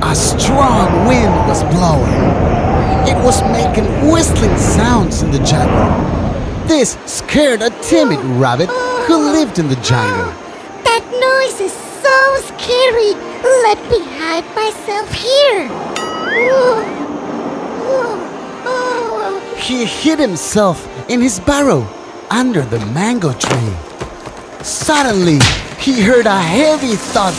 A strong wind was blowing. It was making whistling sounds in the jungle. This scared a timid rabbit who lived in the jungle. That noise is so scary. Let me hide myself here. He hid himself in his burrow under the mango tree. Suddenly, he heard a heavy thud.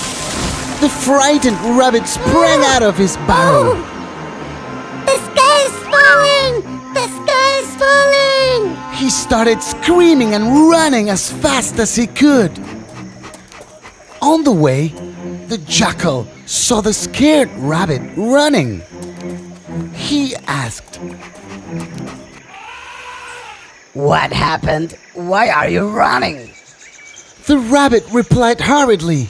The frightened rabbit sprang out of his burrow. The sky is falling! The sky is falling! He started screaming and running as fast as he could. On the way, the jackal saw the scared rabbit running. He asked, "What happened? Why are you running?" The rabbit replied hurriedly,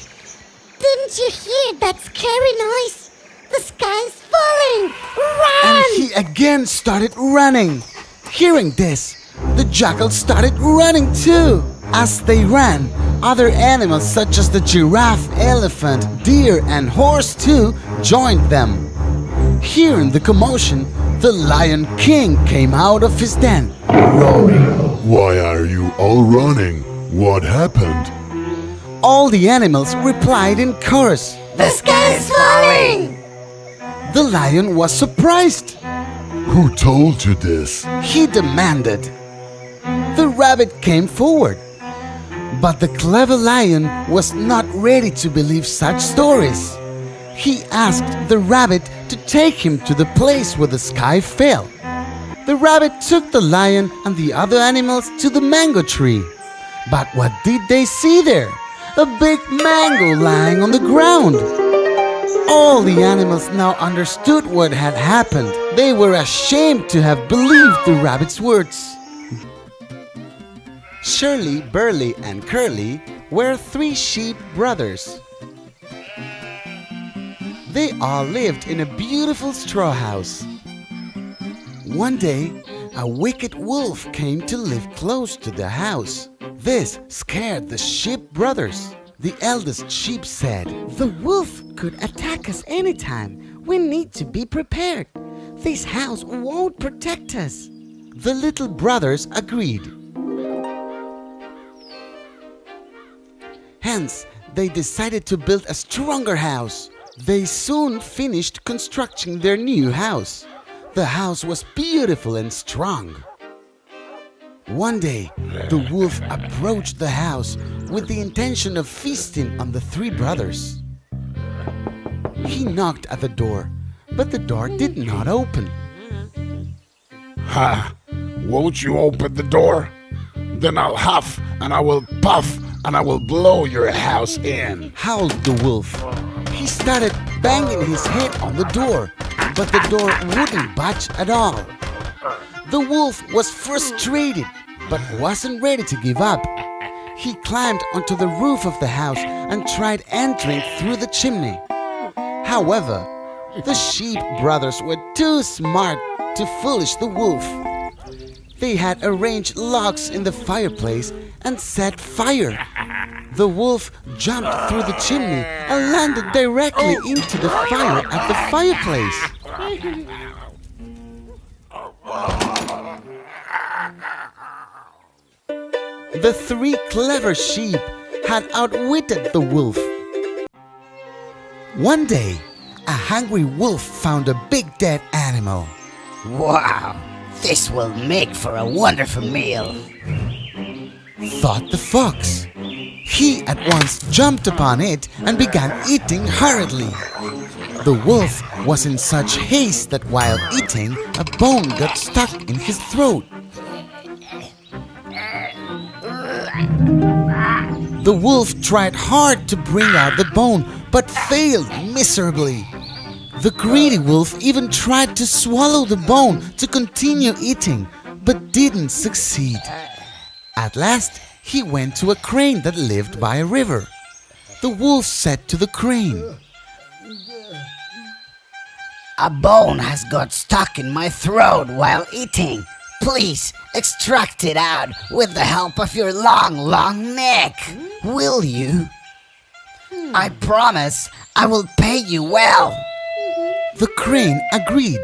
Didn't you hear that scary noise? The sky is falling! Run! and he again started running. Hearing this, the jackal started running too. As they ran, other animals such as the giraffe, elephant, deer, and horse too joined them. Hearing the commotion, the Lion King came out of his den, roaring. Why are you all running? What happened? All the animals replied in chorus. The sky is falling! The lion was surprised. Who told you this? He demanded. The rabbit came forward. But the clever lion was not ready to believe such stories. He asked the rabbit to take him to the place where the sky fell. The rabbit took the lion and the other animals to the mango tree. But what did they see there? A big mango lying on the ground. All the animals now understood what had happened. They were ashamed to have believed the rabbit's words. Shirley, Burley, and Curly were 3 sheep brothers. They all lived in a beautiful straw house. One day, a wicked wolf came to live close to the house. This scared the sheep brothers. The eldest sheep said, The wolf could attack us anytime. We need to be prepared. This house won't protect us. The little brothers agreed. Hence, they decided to build a stronger house. They soon finished constructing their new house. The house was beautiful and strong. One day, the wolf approached the house with the intention of feasting on the 3 brothers. He knocked at the door, but the door did not open. Ha! Won't you open the door? Then I'll huff and I will puff and I will blow your house in, howled the wolf. He started banging his head on the door, but the door wouldn't budge at all. The wolf was frustrated, but wasn't ready to give up. He climbed onto the roof of the house and tried entering through the chimney. However, the sheep brothers were too smart to foolish the wolf. They had arranged logs in the fireplace and set fire. The wolf jumped through the chimney and landed directly into the fire at the fireplace. The 3 clever sheep had outwitted the wolf. One day, a hungry wolf found a big dead animal. Wow, this will make for a wonderful meal, thought the fox. He at once jumped upon it and began eating hurriedly. The wolf was in such haste that while eating, a bone got stuck in his throat. The wolf tried hard to bring out the bone, but failed miserably. The greedy wolf even tried to swallow the bone to continue eating, but didn't succeed. At last, he went to a crane that lived by a river. The wolf said to the crane, A bone has got stuck in my throat while eating. Please extract it out with the help of your long neck. Will you? I promise I will pay you well. The crane agreed.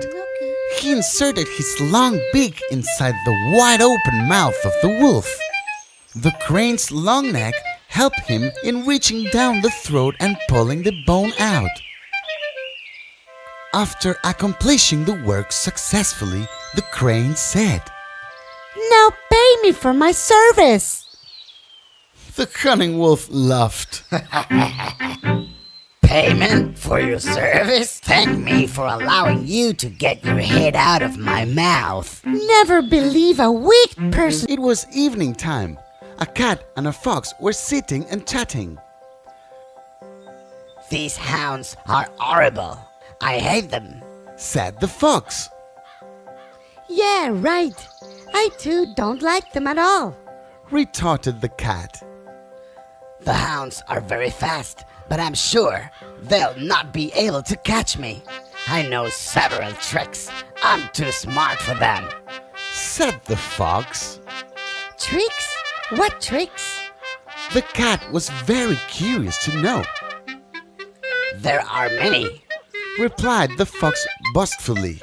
He inserted his long beak inside the wide open mouth of the wolf. The crane's long neck helped him in reaching down the throat and pulling the bone out. After accomplishing the work successfully, the crane said, Now pay me for my service. The cunning wolf laughed. Payment for your service? Thank me for allowing you to get your head out of my mouth. Never believe a weak person. It was evening time. A cat and a fox were sitting and chatting. These hounds are horrible. I hate them. Said the fox. Yeah, right. I too don't like them at all. Retorted the cat. The hounds are very fast, but I'm sure they'll not be able to catch me. I know several tricks. I'm too smart for them. Said the fox. Tricks? What tricks? The cat was very curious to know. There are many. Replied the fox boastfully.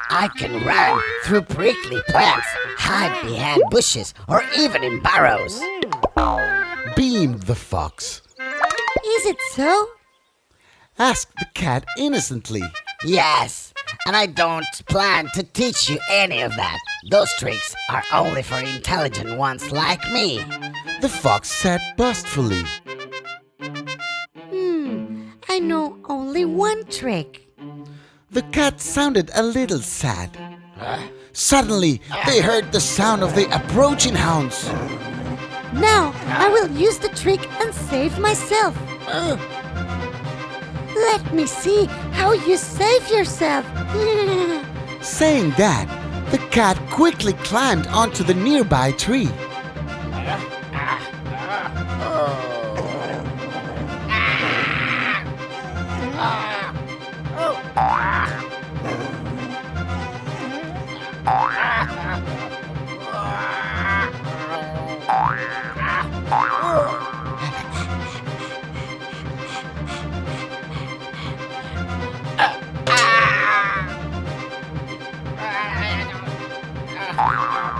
I can run through prickly plants, hide behind bushes, or even in burrows. Beamed the fox. Is it so? Asked the cat innocently. Yes, and I don't plan to teach you any of that. Those tricks are only for intelligent ones like me. The fox said boastfully. I know only one trick. The cat sounded a little sad. Suddenly, they heard the sound of the approaching hounds. Now I will use the trick and save myself. Let me see how you save yourself. Saying that, the cat quickly climbed onto the nearby tree.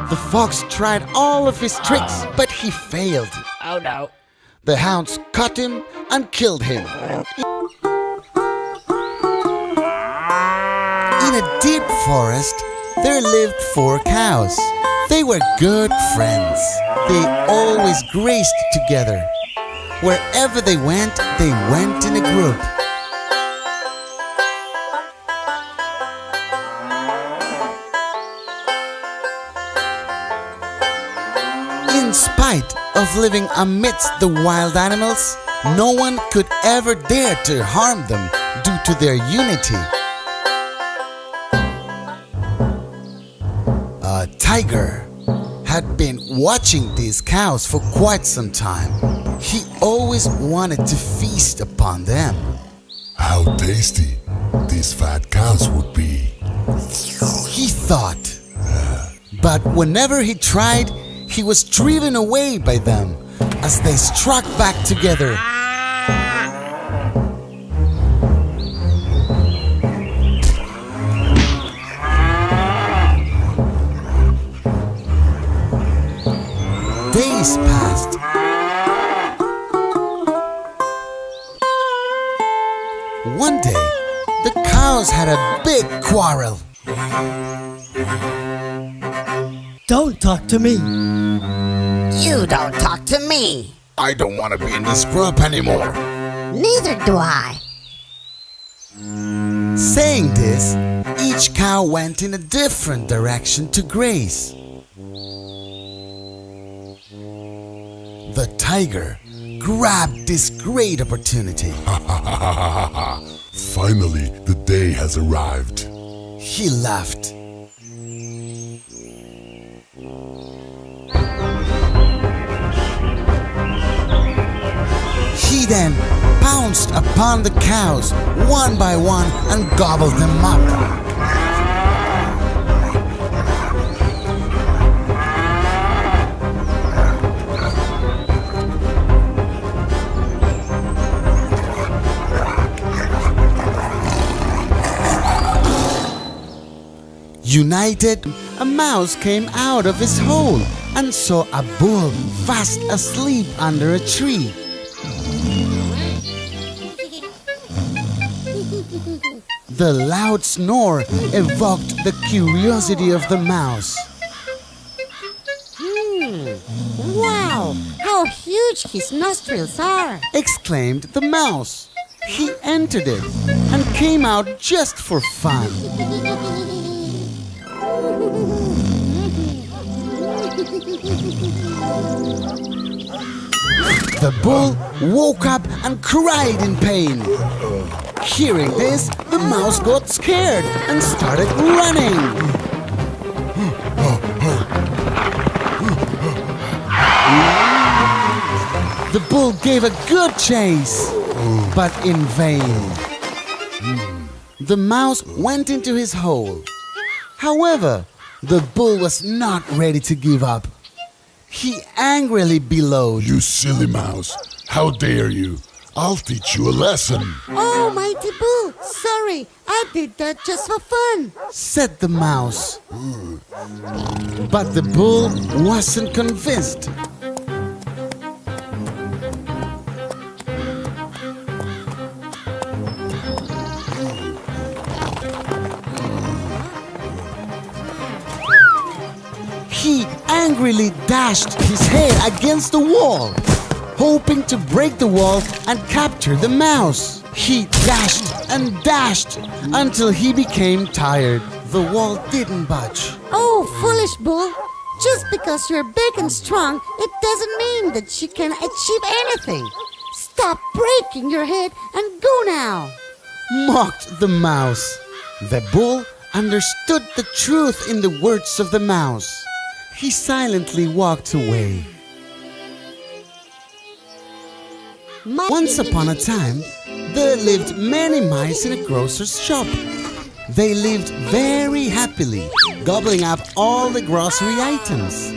The fox tried all of his tricks, but he failed. Oh no. The hounds caught him and killed him. In a deep forest, there lived 4 cows. They were good friends. They always grazed together. Wherever they went in a group. In spite of living amidst the wild animals, no one could ever dare to harm them due to their unity. A tiger had been watching these cows for quite some time. He always wanted to feast upon them. How tasty these fat cows would be. He thought. But whenever he tried, he was driven away by them as they struck back together. Days passed. One day, the cows had a big quarrel. Don't talk to me. You don't talk to me. I don't want to be in this group anymore. Neither do I. Saying this, each cow went in a different direction to graze. The tiger grabbed this great opportunity. Finally, the day has arrived. He laughed. He then pounced upon the cows one by one and gobbled them up. United, a mouse came out of his hole and saw a bull fast asleep under a tree. The loud snore evoked the curiosity of the mouse. Wow, how huge his nostrils are! Exclaimed the mouse. He entered it and came out just for fun. The bull woke up and cried in pain. Hearing this, the mouse got scared and started running. The bull gave a good chase, but in vain. The mouse went into his hole. However, the bull was not ready to give up. He angrily bellowed. You silly mouse. How dare you? I'll teach you a lesson. Oh, mighty bull, sorry, I did that just for fun. Said the mouse. But the bull wasn't convinced. He angrily dashed his head against the wall, hoping to break the wall and capture the mouse. He dashed and dashed until he became tired. The wall didn't budge. Oh, foolish bull, just because you're big and strong, it doesn't mean that you can achieve anything. Stop breaking your head and go now. Mocked the mouse. The bull understood the truth in the words of the mouse. He silently walked away. Once upon a time, there lived many mice in a grocer's shop. They lived very happily, gobbling up all the grocery items.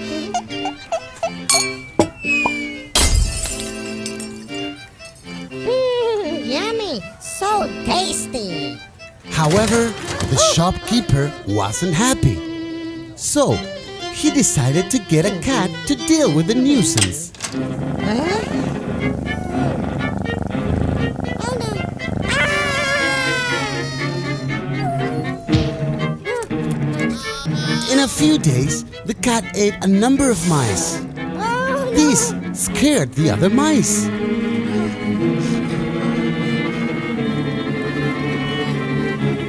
Yummy, so tasty. However, the shopkeeper wasn't happy. So, he decided to get a cat to deal with the nuisance. Oh no. In a few days, the cat ate a number of mice. Oh, This scared the other mice.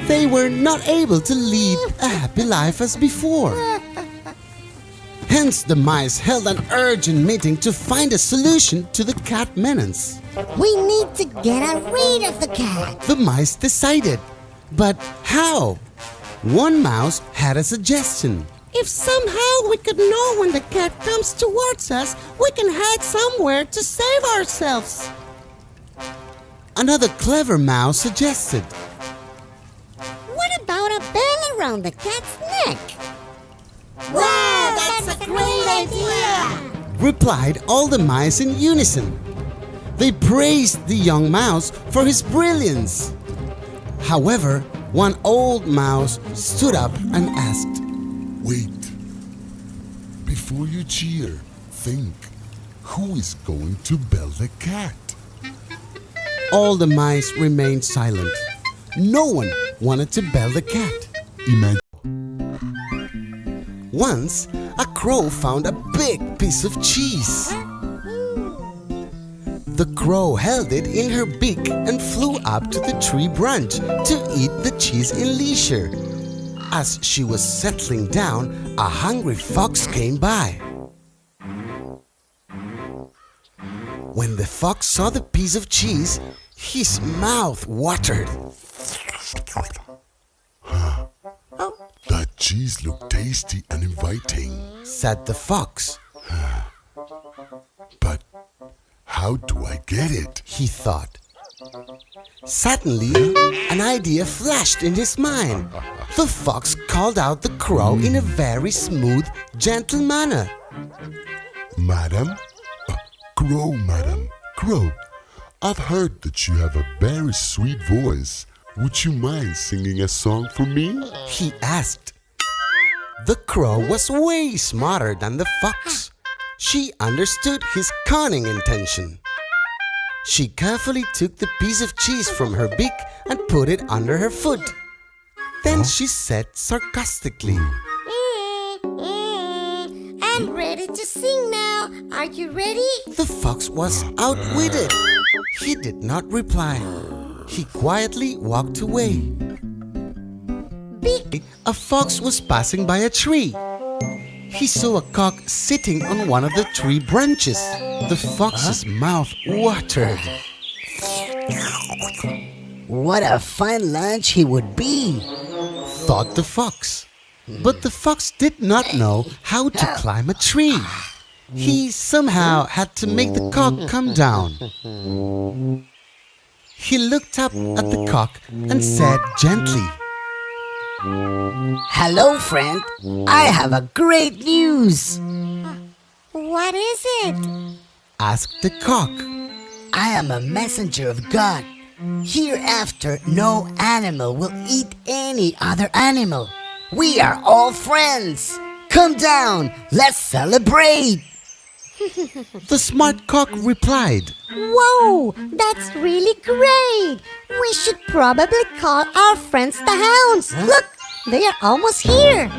They were not able to lead a happy life as before. Hence, the mice held an urgent meeting to find a solution to the cat menace. we need to get rid of the cat. The mice decided. But how? One mouse had a suggestion. If somehow we could know when the cat comes towards us, we can hide somewhere to save ourselves. Another clever mouse suggested. What about a bell around the cat's neck? Wow, that's a great idea! Replied all the mice in unison. They praised the young mouse for his brilliance. However, one old mouse stood up and asked, Wait. Before you cheer, think. Who is going to bell the cat? All the mice remained silent. No one wanted to bell the cat. Imagine. Once, a crow found a big piece of cheese. The crow held it in her beak and flew up to the tree branch to eat the cheese in leisure. As she was settling down, a hungry fox came by. When the fox saw the piece of cheese, his mouth watered. That cheese looked tasty and inviting. Said the fox. But how do I get it? He thought. Suddenly, an idea flashed in his mind. The fox called out the crow in a very smooth, gentle manner. Madam? Crow, madam. Crow. I've heard that you have a very sweet voice. Would you mind singing a song for me? He asked. The crow was way smarter than the fox. She understood his cunning intention. She carefully took the piece of cheese from her beak and put it under her foot. Then she said sarcastically, I'm ready to sing now. Are you ready? The fox was outwitted. He did not reply. He quietly walked away. A fox was passing by a tree. He saw a cock sitting on one of the tree branches. The fox's mouth watered. What a fine lunch he would be, Thought the fox. But the fox did not know how to climb a tree. He somehow had to make the cock come down. He looked up at the cock and said gently, Hello, friend. I have a great news. What is it? asked the cock. I am a messenger of God. Hereafter, no animal will eat any other animal. We are all friends. Come down, let's celebrate. The smart cock replied, Whoa, that's really great. We should probably call our friends the hounds. Look, they are almost here.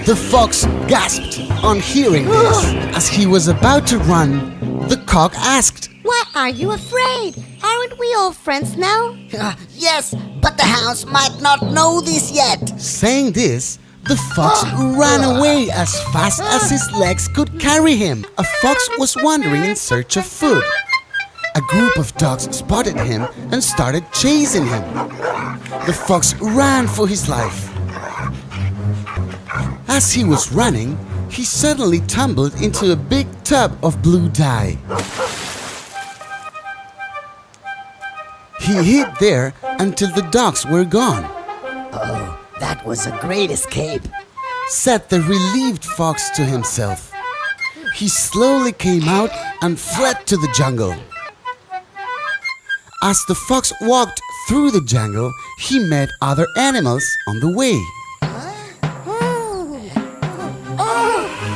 The fox gasped on hearing this. As he was about to run, the cock asked, Why are you afraid? Aren't we all friends now? Yes, but the hounds might not know this yet. Saying this, the fox ran away as fast as his legs could carry him. A fox was wandering in search of food. A group of dogs spotted him and started chasing him. The fox ran for his life. As he was running, he suddenly tumbled into a big tub of blue dye. He hid there until the dogs were gone, That was a great escape. said the relieved fox to himself. He slowly came out and fled to the jungle. As the fox walked through the jungle, he met other animals on the way.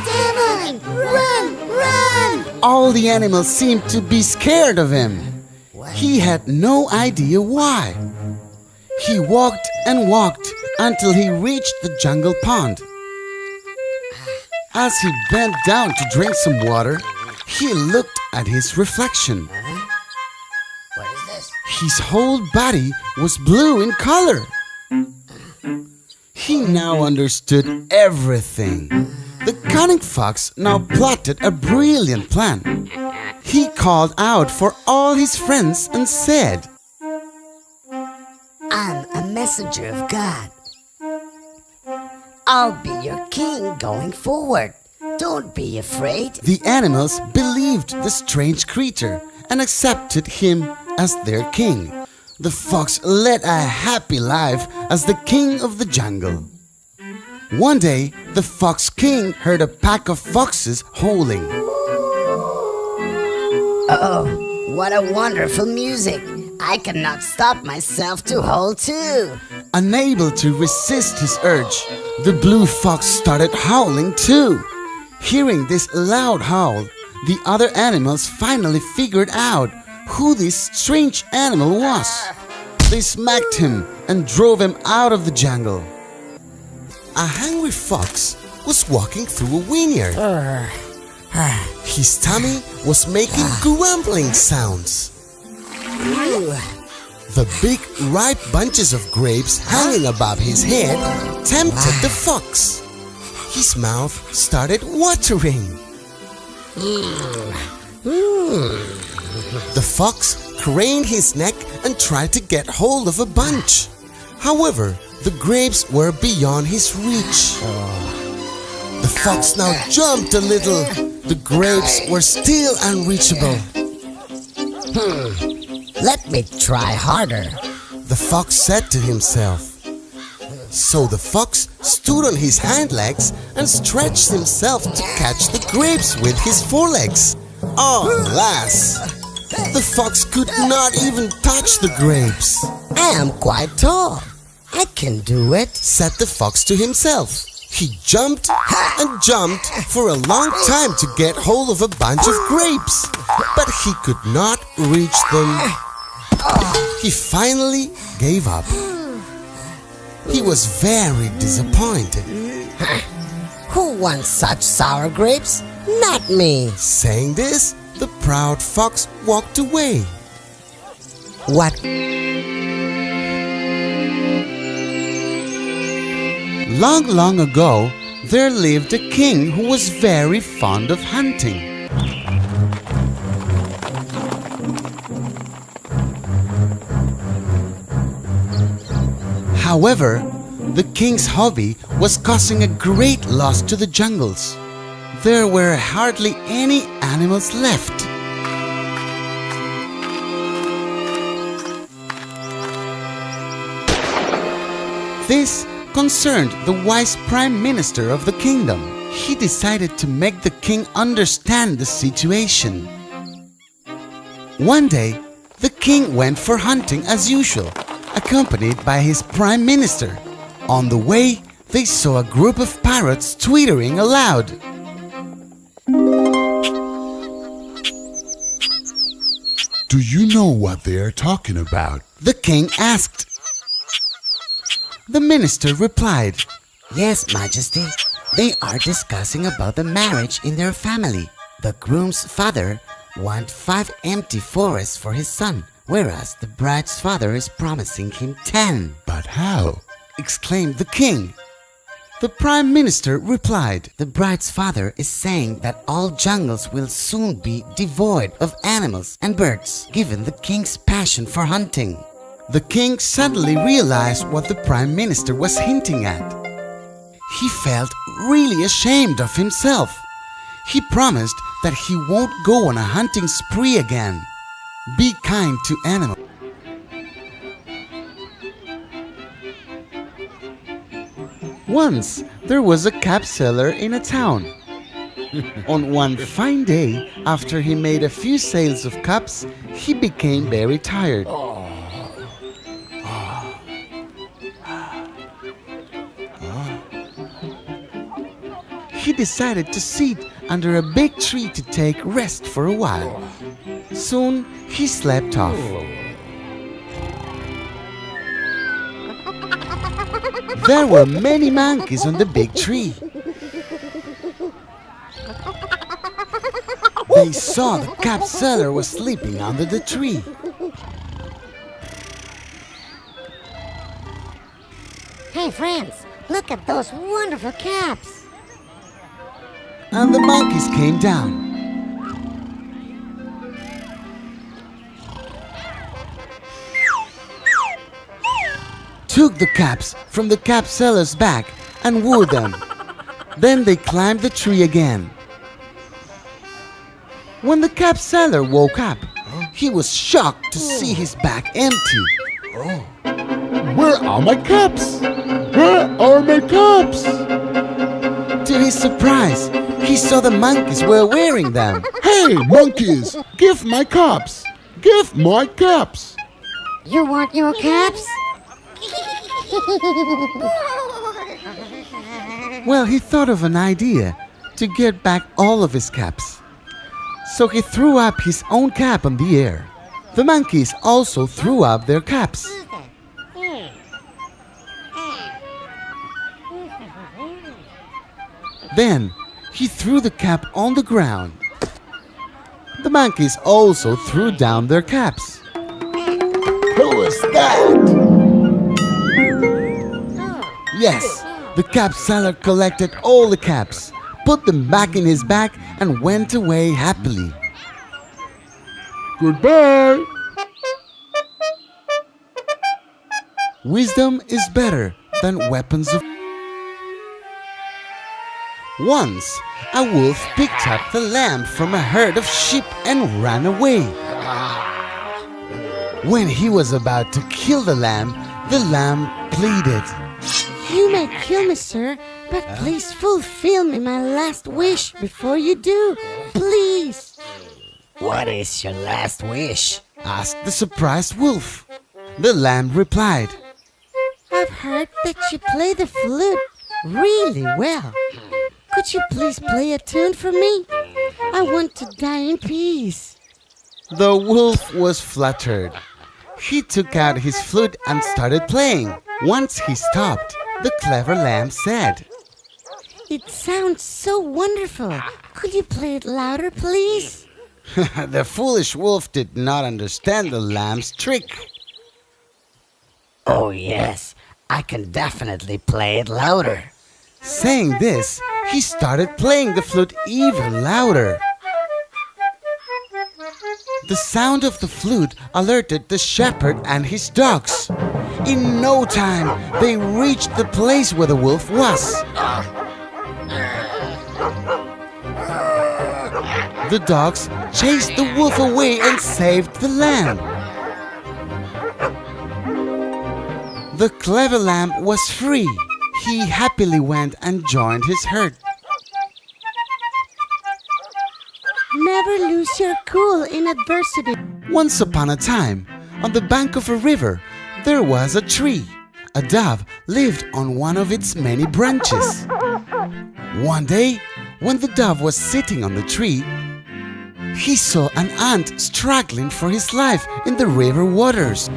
Demon! Run! Run! All the animals seemed to be scared of him. He had no idea why. He walked and walked until he reached the jungle pond. As he bent down to drink some water, he looked at his reflection. What is this? His whole body was blue in color. He now understood everything. The cunning fox now plotted a brilliant plan. He called out for all his friends and said, I'm a messenger of God. I'll be your king going forward. Don't be afraid. The animals believed the strange creature and accepted him as their king. The fox led a happy life as the king of the jungle. One day, the fox king heard a pack of foxes howling. Oh, what a wonderful music. I cannot stop myself to howl too. Unable to resist his urge, the blue fox started howling too. Hearing this loud howl, the other animals finally figured out who this strange animal was. They smacked him and drove him out of the jungle. A hungry fox was walking through a vineyard. His tummy was making grumbling sounds. The big ripe bunches of grapes hanging above his head tempted the fox. His mouth started watering. The fox craned his neck and tried to get hold of a bunch. However, the grapes were beyond his reach. The fox now jumped a little. The grapes were still unreachable. Let me try harder. The fox said to himself. So the fox stood on his hind legs and stretched himself to catch the grapes with his forelegs. Alas! The fox could not even touch the grapes. I am quite tall. I can do it, said the fox to himself. He jumped and jumped for a long time to get hold of a bunch of grapes, but he could not reach them. He finally gave up. He was very disappointed. Who wants such sour grapes? Not me. Saying this, the proud fox walked away. What? Long, long ago, there lived a king who was very fond of hunting. However, the king's hobby was causing a great loss to the jungles. There were hardly any animals left. This concerned the wise prime minister of the kingdom. He decided to make the king understand the situation. One day, the king went for hunting as usual, accompanied by his prime minister. On the way, they saw a group of parrots twittering aloud. Do you know what they are talking about? The king asked. The minister replied, Yes, Majesty. They are discussing about the marriage in their family. The groom's father wants 5 empty forests for his son, whereas the bride's father is promising him 10. But how? exclaimed the king. The prime minister replied, The bride's father is saying that all jungles will soon be devoid of animals and birds, given the king's passion for hunting. The king suddenly realized what the prime minister was hinting at. He felt really ashamed of himself. He promised that he won't go on a hunting spree again. Be kind to animals. Once, there was a cap seller in a town. On one fine day, after he made a few sales of cups, he became very tired. He decided to sit under a big tree to take rest for a while. Soon, he slept off. There were many monkeys on the big tree. They saw the cap seller was sleeping under the tree. Hey friends, look at those wonderful caps. And the monkeys came down. Took the caps from the cap seller's back and wore them. Then they climbed the tree again. When the cap seller woke up, he was shocked to see his back empty. Where are my caps? Where are my caps? To his surprise, he saw the monkeys were wearing them. Hey, monkeys! Give my caps! Give my caps! You want your caps? Well, he thought of an idea to get back all of his caps. So he threw up his own cap in the air. The monkeys also threw up their caps. Then he threw the cap on the ground. The monkeys also threw down their caps. Who is that? Yes, the cap seller collected all the caps, put them back in his bag, and went away happily. Goodbye! Wisdom is better than weapons of... Once, a wolf picked up the lamb from a herd of sheep and ran away. When he was about to kill the lamb pleaded. You may kill me, sir, but please fulfill me my last wish before you do. Please. What is your last wish? Asked the surprised wolf. The lamb replied, I've heard that you play the flute really well. Could you please play a tune for me? I want to die in peace. The wolf was fluttered. He took out his flute and started playing. Once he stopped, the clever lamb said, It sounds so wonderful. Could you play it louder, please? The foolish wolf did not understand the lamb's trick. Oh, yes, I can definitely play it louder. Saying this, he started playing the flute even louder. The sound of the flute alerted the shepherd and his dogs. In no time, they reached the place where the wolf was. The dogs chased the wolf away and saved the lamb. The clever lamb was free. He happily went and joined his herd. Never lose your cool in adversity. Once upon a time, on the bank of a river, there was a tree. A dove lived on one of its many branches. One day, when the dove was sitting on the tree, he saw an ant struggling for his life in the river waters.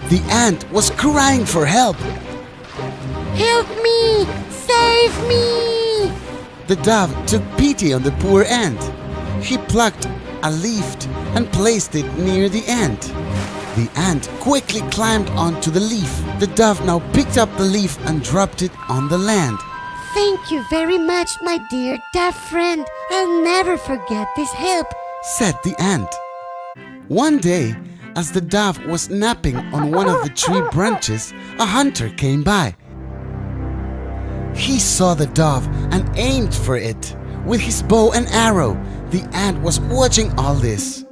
The ant was crying for help. Help me! Save me! The dove took pity on the poor ant. He plucked a leaf and placed it near the ant. The ant quickly climbed onto the leaf. The dove now picked up the leaf and dropped it on the land. Thank you very much, my dear dove friend. I'll never forget this help, said the ant. One day, as the dove was napping on one of the tree branches, a hunter came by. He saw the dove and aimed for it with his bow and arrow. The ant was watching all this.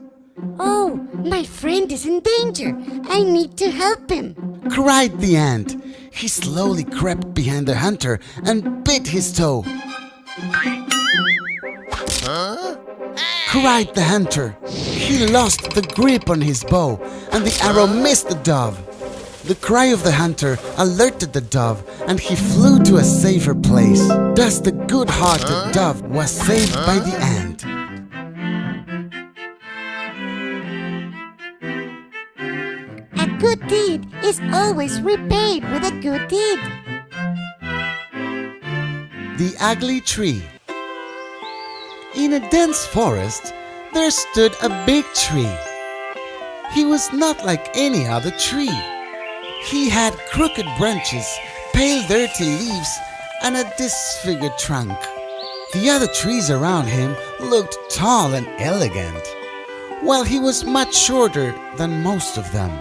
Oh, my friend is in danger. I need to help him, cried the ant. He slowly crept behind the hunter and bit his toe. Cried the hunter. He lost the grip on his bow and the arrow missed the dove. The cry of the hunter alerted the dove and he flew to a safer place. Thus the good-hearted dove was saved by the ant. A good deed is always repaid with a good deed. The ugly tree. In a dense forest, there stood a big tree. He was not like any other tree. He had crooked branches, pale dirty leaves, and a disfigured trunk. The other trees around him looked tall and elegant, while he was much shorter than most of them.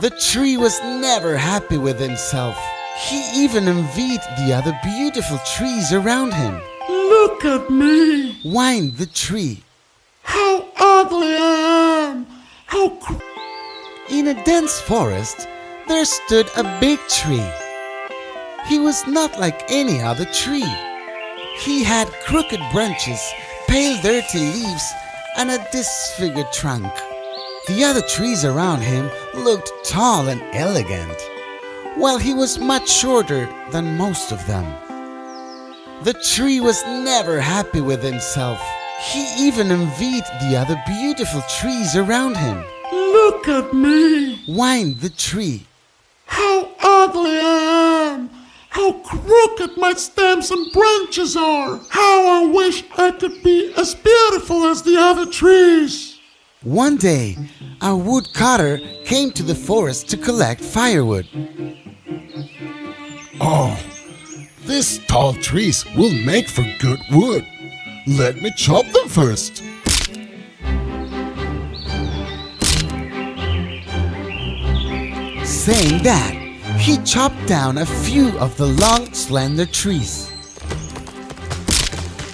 The tree was never happy with himself. He even envied the other beautiful trees around him. Look at me! Whined the tree. How ugly I am! In a dense forest, there stood a big tree. He was not like any other tree. He had crooked branches, pale dirty leaves, and a disfigured trunk. The other trees around him looked tall and elegant, while he was much shorter than most of them. The tree was never happy with himself. He even envied the other beautiful trees around him. Look at me! Whined the tree. How ugly I am! How crooked my stems and branches are! How I wish I could be as beautiful as the other trees! One day, a woodcutter came to the forest to collect firewood. Oh, these tall trees will make for good wood. Let me chop them first. Saying that, he chopped down a few of the long, slender trees.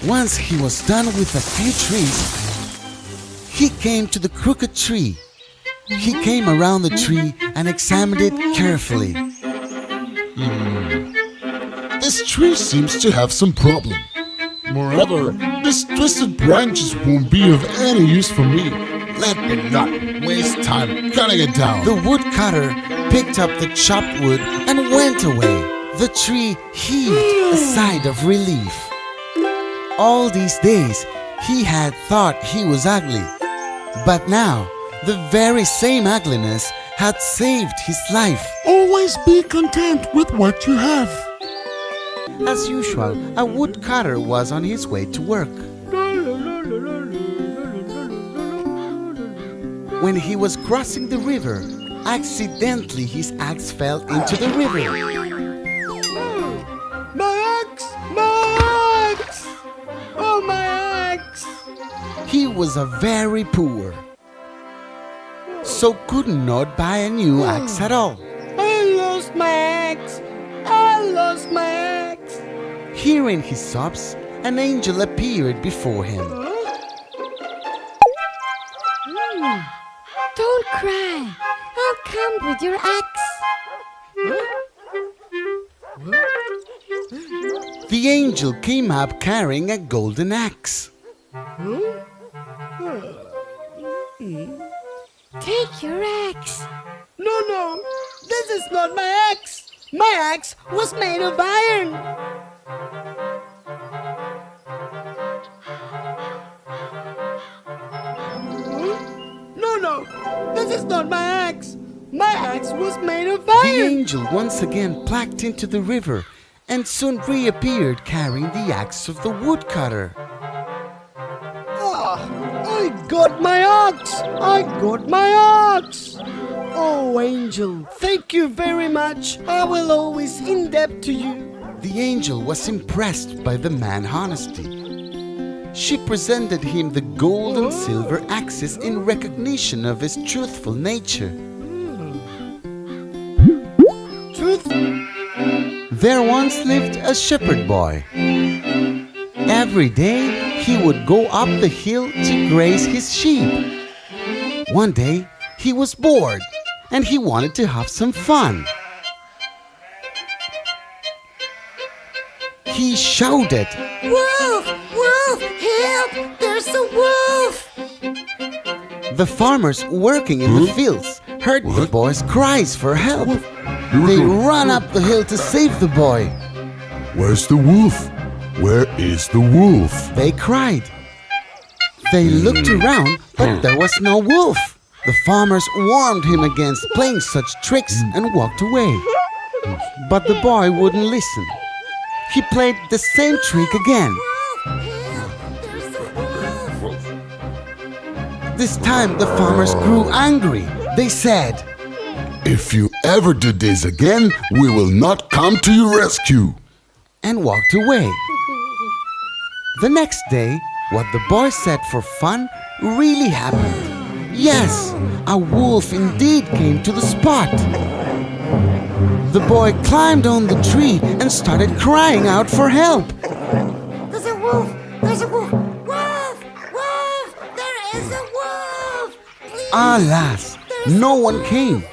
Once he was done with a few trees, he came to the crooked tree. He came around the tree and examined it carefully. This tree seems to have some problem. Moreover, these twisted branches won't be of any use for me. Let me not waste time cutting it down. The woodcutter picked up the chopped wood and went away. The tree heaved a sigh of relief. All these days, he had thought he was ugly. But now, the very same ugliness had saved his life. Always be content with what you have. As usual, a woodcutter was on his way to work. When he was crossing the river, accidentally his axe fell into the river. My axe! My axe! Oh, my axe! He was a very poor, so could not buy a new axe at all. I lost my axe! I lost my axe! Hearing his sobs, an angel appeared before him. Don't cry. I'll come with your axe. The angel came up carrying a golden axe. Take your axe. No, this is not my axe! My axe was made of iron! No, this is not my axe! My axe was made of The iron! angel once again plucked into the river and soon reappeared carrying the axe of the woodcutter. I got my axe! I got my axe! Oh, angel, thank you very much. I will always in debt to you. The angel was impressed by the man's honesty. She presented him the gold and silver axes in recognition of his truthful nature. Truth. There once lived a shepherd boy. Every day he would go up the hill to graze his sheep. One day he was bored and he wanted to have some fun. He shouted, Wolf! Wolf! Help! There's a wolf! The farmers working in the fields heard the boy's cries for help. They ran up the hill to save the boy. Where's the wolf? Where is the wolf? They cried. They looked around, but there was no wolf. The farmers warned him against playing such tricks and walked away. But the boy wouldn't listen. He played the same trick again. Wolf! Help! There's a wolf! This time the farmers grew angry. They said, If you ever do this again, we will not come to your rescue. and walked away. The next day, what the boy said for fun really happened. Yes, a wolf indeed came to the spot. The boy climbed on the tree and started crying out for help. There's a wolf! There's a wolf! Wolf! Wolf! There is a wolf! Please! Alas, no one came.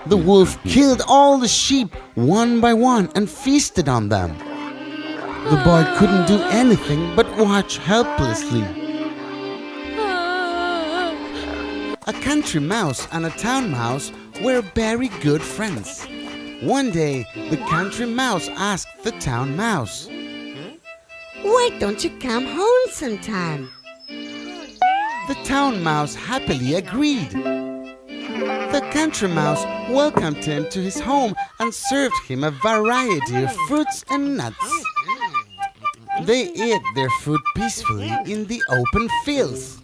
The wolf killed all the sheep one by one and feasted on them. The boy couldn't do anything but watch helplessly. A country mouse and a town mouse were very good friends. One day, the country mouse asked the town mouse, Why don't you come home sometime? The town mouse happily agreed. The country mouse welcomed him to his home and served him a variety of fruits and nuts. They ate their food peacefully in the open fields.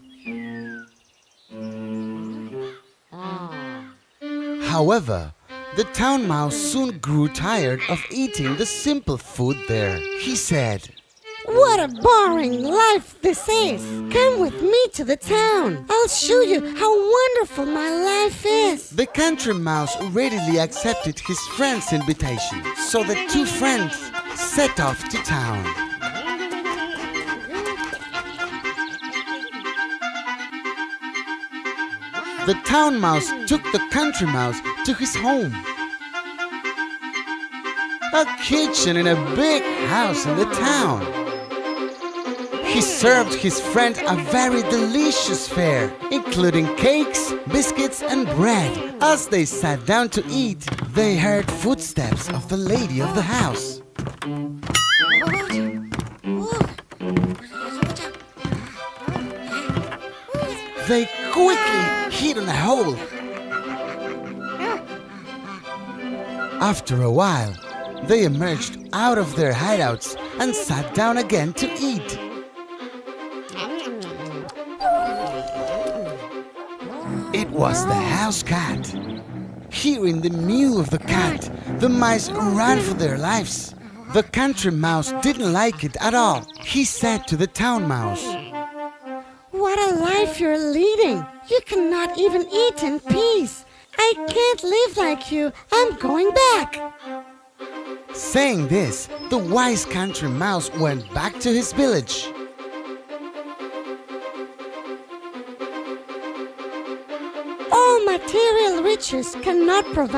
However, the town mouse soon grew tired of eating the simple food there. He said, What a boring life this is! Come with me to the town. I'll show you how wonderful my life is. The country mouse readily accepted his friend's invitation, so the two friends set off to town. The town mouse took the country mouse to his home. A kitchen in a big house in the town. He served his friend a very delicious fare, including cakes, biscuits, and bread. As they sat down to eat, they heard footsteps of the lady of the house. They quickly hid in a hole. After a while, they emerged out of their hideouts and sat down again to eat. It was the house cat. Hearing the mew of the cat, the mice ran for their lives. The country mouse didn't like it at all. He said to the town mouse, What a life you're leading! You cannot even eat in peace. I can't live like you. I'm going back. Saying this, the wise country mouse went back to his village. All material riches cannot provide